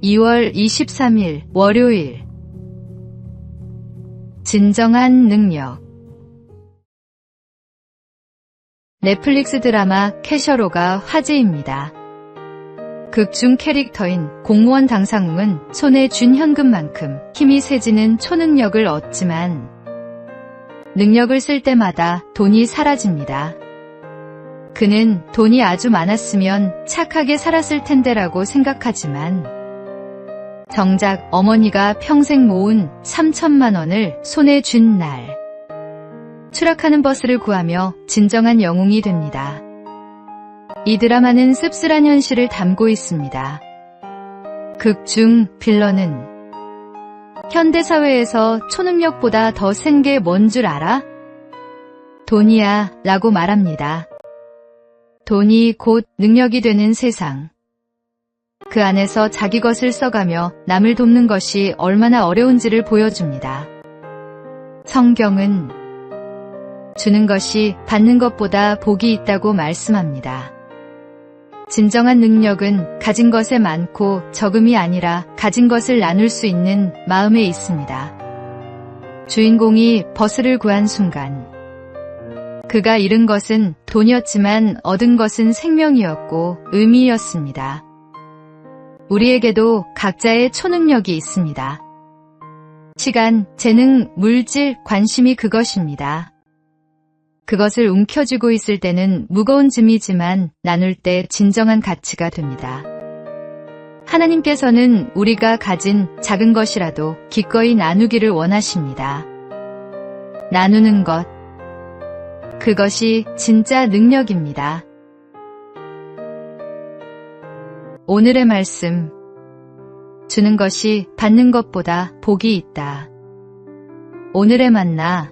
2월 23일 월요일. 진정한 능력. 넷플릭스 드라마 캐셔로가 화제입니다. 극중 캐릭터인 공무원 당상웅은 손에 쥔 현금만큼 힘이 세지는 초능력을 얻지만 능력을 쓸 때마다 돈이 사라집니다. 그는 돈이 아주 많았으면 착하게 살았을 텐데라고 생각하지만 정작 어머니가 평생 모은 3천만 원을 손에 쥔 날, 추락하는 버스를 구하며 진정한 영웅이 됩니다. 이 드라마는 씁쓸한 현실을 담고 있습니다. 극중 빌런은 현대사회에서 초능력보다 더 센 게 뭔 줄 알아? 돈이야 라고 말합니다. 돈이 곧 능력이 되는 세상. 그 안에서 자기 것을 써가며 남을 돕는 것이 얼마나 어려운지를 보여줍니다. 성경은 주는 것이 받는 것보다 복이 있다고 말씀합니다. 진정한 능력은 가진 것에 많고 적음이 아니라 가진 것을 나눌 수 있는 마음에 있습니다. 주인공이 버스를 구한 순간 그가 잃은 것은 돈이었지만 얻은 것은 생명이었고 의미였습니다. 우리에게도 각자의 초능력이 있습니다. 시간, 재능, 물질, 관심이 그것입니다. 그것을 움켜쥐고 있을 때는 무거운 짐이지만 나눌 때 진정한 가치가 됩니다. 하나님께서는 우리가 가진 작은 것이라도 기꺼이 나누기를 원하십니다. 나누는 것, 그것이 진짜 능력입니다. 오늘의 말씀. 주는 것이 받는 것보다 복이 있다. 오늘의 만나.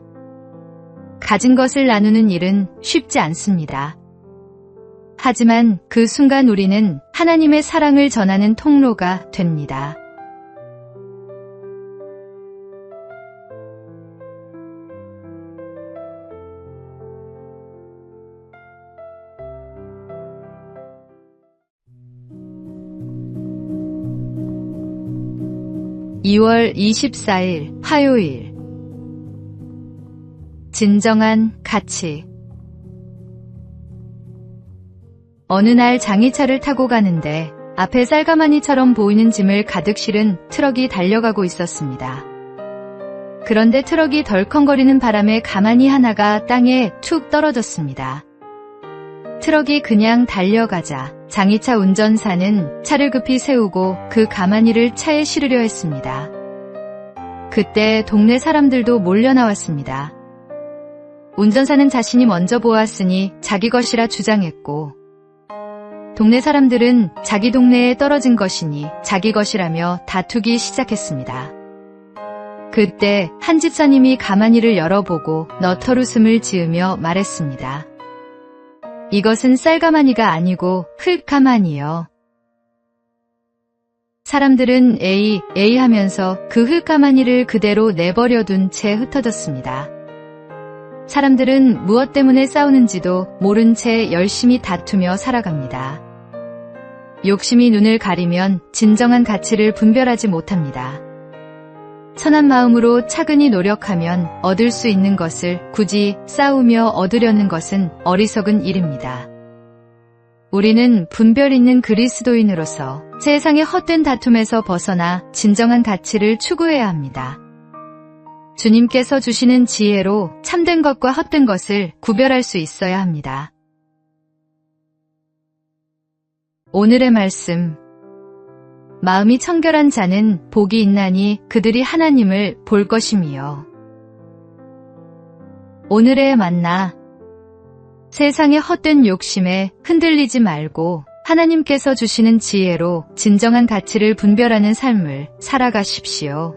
가진 것을 나누는 일은 쉽지 않습니다. 하지만 그 순간 우리는 하나님의 사랑을 전하는 통로가 됩니다. (2월 24일) 화요일. 진정한 가치. 어느 날 장의차를 타고 가는데 앞에 쌀가마니처럼 보이는 짐을 가득 실은 트럭이 달려가고 있었습니다. 그런데 트럭이 덜컹거리는 바람에 가마니 하나가 땅에 툭 떨어졌습니다. 트럭이 그냥 달려가자 장의차 운전사는 차를 급히 세우고 그 가마니를 차에 실으려 했습니다. 그때 동네 사람들도 몰려 나왔습니다. 운전사는 자신이 먼저 보았으니 자기 것이라 주장했고 동네 사람들은 자기 동네에 떨어진 것이니 자기 것이라며 다투기 시작했습니다. 그때 한 집사님이 가마니를 열어보고 너털웃음을 지으며 말했습니다. 이것은 쌀가마니가 아니고 흙가마니요. 사람들은 에이 하면서 그 흙가마니를 그대로 내버려둔 채 흩어졌습니다. 사람들은 무엇 때문에 싸우는지도 모른 채 열심히 다투며 살아갑니다. 욕심이 눈을 가리면 진정한 가치를 분별하지 못합니다. 선한 마음으로 차근히 노력하면 얻을 수 있는 것을 굳이 싸우며 얻으려는 것은 어리석은 일입니다. 우리는 분별 있는 그리스도인으로서 세상의 헛된 다툼에서 벗어나 진정한 가치를 추구해야 합니다. 주님께서 주시는 지혜로 참된 것과 헛된 것을 구별할 수 있어야 합니다. 오늘의 말씀. 마음이 청결한 자는 복이 있나니 그들이 하나님을 볼 것임이요. 오늘의 만나. 세상의 헛된 욕심에 흔들리지 말고 하나님께서 주시는 지혜로 진정한 가치를 분별하는 삶을 살아가십시오.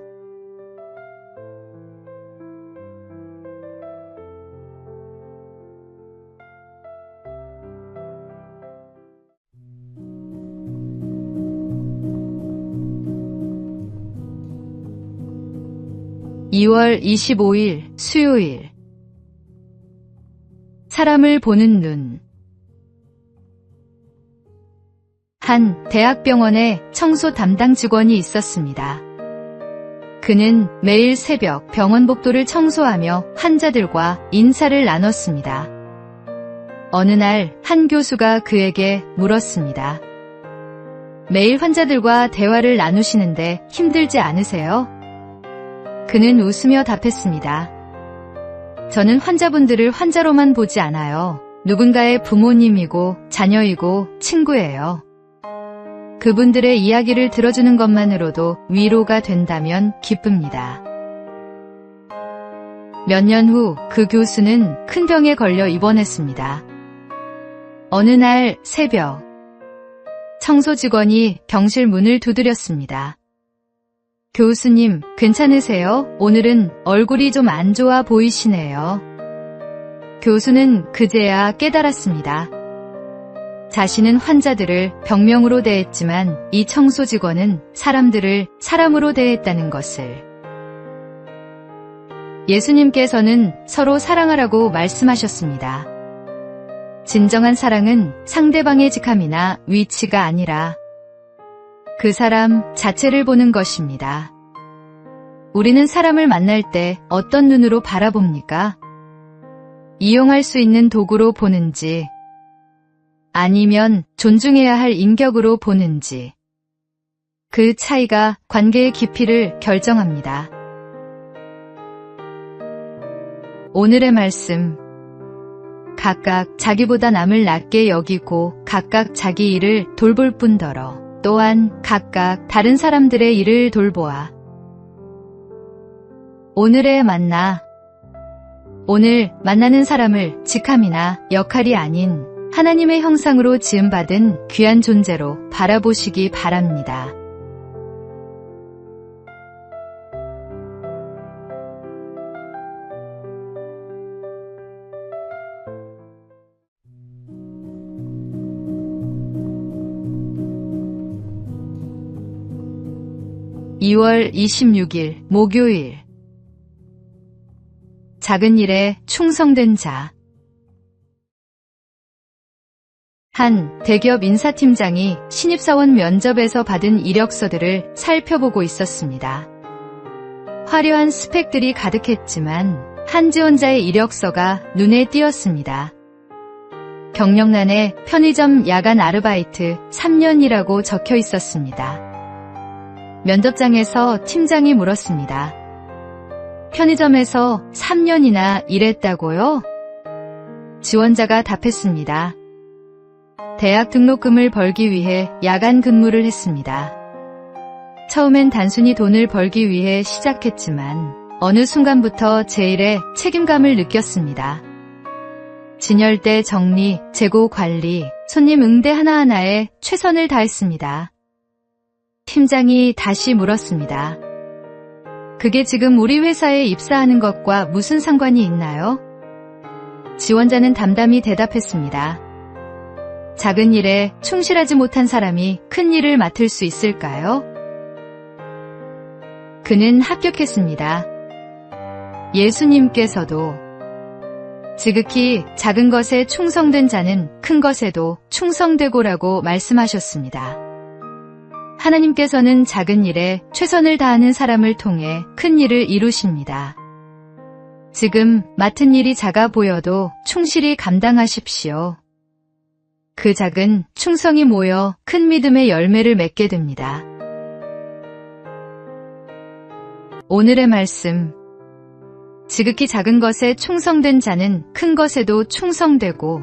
(2월 25일) 수요일. 사람을 보는 눈. 한 대학병원에 청소 담당 직원이 있었습니다. 그는 매일 새벽 병원 복도를 청소하며 환자들과 인사를 나눴습니다. 어느 날 한 교수가 그에게 물었습니다. 매일 환자들과 대화를 나누시는데 힘들지 않으세요? 그는 웃으며 답했습니다. 저는 환자분들을 환자로만 보지 않아요. 누군가의 부모님이고 자녀이고 친구예요. 그분들의 이야기를 들어주는 것만으로도 위로가 된다면 기쁩니다. 몇 년 후 그 교수는 큰 병에 걸려 입원했습니다. 어느 날 새벽, 청소 직원이 병실 문을 두드렸습니다. 교수님, 괜찮으세요? 오늘은 얼굴이 좀 안 좋아 보이시네요. 교수는 그제야 깨달았습니다. 자신은 환자들을 병명으로 대했지만 이 청소 직원은 사람들을 사람으로 대했다는 것을. 예수님께서는 서로 사랑하라고 말씀하셨습니다. 진정한 사랑은 상대방의 직함이나 위치가 아니라 그 사람 자체를 보는 것입니다. 우리는 사람을 만날 때 어떤 눈으로 바라봅니까? 이용할 수 있는 도구로 보는지, 아니면 존중해야 할 인격으로 보는지, 그 차이가 관계의 깊이를 결정합니다. 오늘의 말씀. 각각 자기보다 남을 낮게 여기고 각각 자기 일을 돌볼 뿐더러 또한 각각 다른 사람들의 일을 돌보아. 오늘의 만나. 오늘 만나는 사람을 직함이나 역할이 아닌 하나님의 형상으로 지음받은 귀한 존재로 바라보시기 바랍니다. (2월 26일) 목요일. 작은 일에 충성된 자. 한 대기업 인사팀장이 신입사원 면접에서 받은 이력서들을 살펴보고 있었습니다. 화려한 스펙들이 가득했지만 한 지원자의 이력서가 눈에 띄었습니다. 경력란에 편의점 야간 아르바이트 3년이라고 적혀 있었습니다. 면접장에서 팀장이 물었습니다. 편의점에서 3년이나 일했다고요? 지원자가 답했습니다. 대학 등록금을 벌기 위해 야간 근무를 했습니다. 처음엔 단순히 돈을 벌기 위해 시작했지만 어느 순간부터 제 일에 책임감을 느꼈습니다. 진열대 정리, 재고 관리, 손님 응대 하나하나에 최선을 다했습니다. 팀장이 다시 물었습니다. 그게 지금 우리 회사에 입사하는 것과 무슨 상관이 있나요? 지원자는 담담히 대답했습니다. 작은 일에 충실하지 못한 사람이 큰 일을 맡을 수 있을까요? 그는 합격했습니다. 예수님께서도 지극히 작은 것에 충성된 자는 큰 것에도 충성되고라고 말씀하셨습니다. 하나님께서는 작은 일에 최선을 다하는 사람을 통해 큰 일을 이루십니다. 지금 맡은 일이 작아 보여도 충실히 감당하십시오. 그 작은 충성이 모여 큰 믿음의 열매를 맺게 됩니다. 오늘의 말씀. 지극히 작은 것에 충성된 자는 큰 것에도 충성되고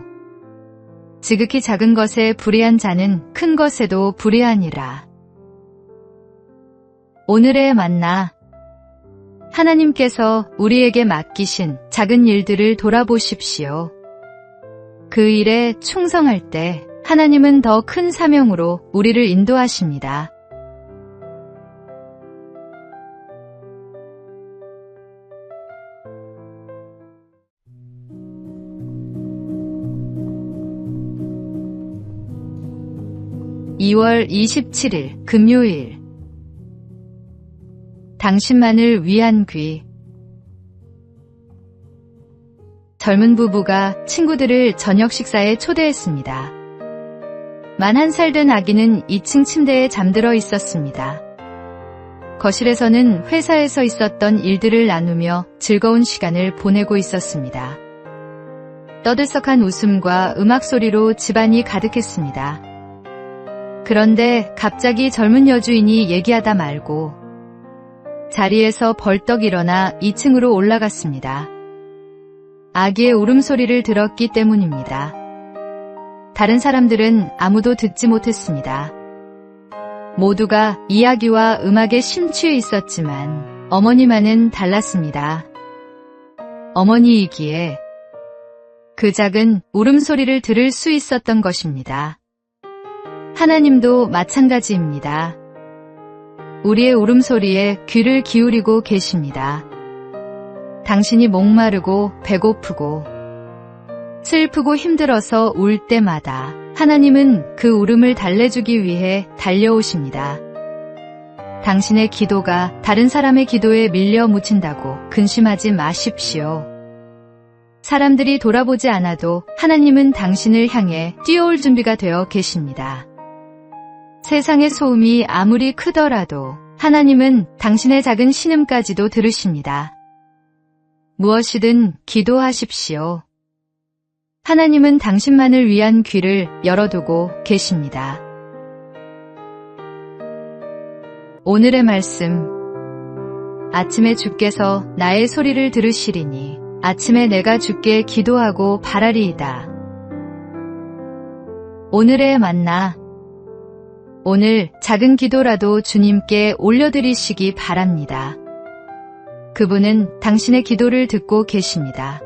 지극히 작은 것에 불의한 자는 큰 것에도 불의하니라. 오늘의 만나. 하나님께서 우리에게 맡기신 작은 일들을 돌아보십시오. 그 일에 충성할 때 하나님은 더 큰 사명으로 우리를 인도하십니다. (2월 27일) 금요일. 당신만을 위한 귀. 젊은 부부가 친구들을 저녁 식사에 초대했습니다. 만 1살 된 아기는 2층 침대에 잠들어 있었습니다. 거실에서는 회사에서 있었던 일들을 나누며 즐거운 시간을 보내고 있었습니다. 떠들썩한 웃음과 음악 소리로 집안이 가득했습니다. 그런데 갑자기 젊은 여주인이 얘기하다 말고 자리에서 벌떡 일어나 2층으로 올라갔습니다. 아기의 울음소리를 들었기 때문입니다. 다른 사람들은 아무도 듣지 못했습니다. 모두가 이야기와 음악에 심취해 있었지만 어머니만은 달랐습니다. 어머니이기에 그 작은 울음소리를 들을 수 있었던 것입니다. 하나님도 마찬가지입니다. 우리의 울음소리에 귀를 기울이고 계십니다. 당신이 목마르고 배고프고 슬프고 힘들어서 울 때마다 하나님은 그 울음을 달래주기 위해 달려오십니다. 당신의 기도가 다른 사람의 기도에 밀려 묻힌다고 근심하지 마십시오. 사람들이 돌아보지 않아도 하나님은 당신을 향해 뛰어올 준비가 되어 계십니다. 세상의 소음이 아무리 크더라도 하나님은 당신의 작은 신음까지도 들으십니다. 무엇이든 기도하십시오. 하나님은 당신만을 위한 귀를 열어두고 계십니다. 오늘의 말씀. 아침에 주께서 나의 소리를 들으시리니 아침에 내가 주께 기도하고 바라리이다. 오늘의 만나. 오늘 작은 기도라도 주님께 올려드리시기 바랍니다. 그분은 당신의 기도를 듣고 계십니다.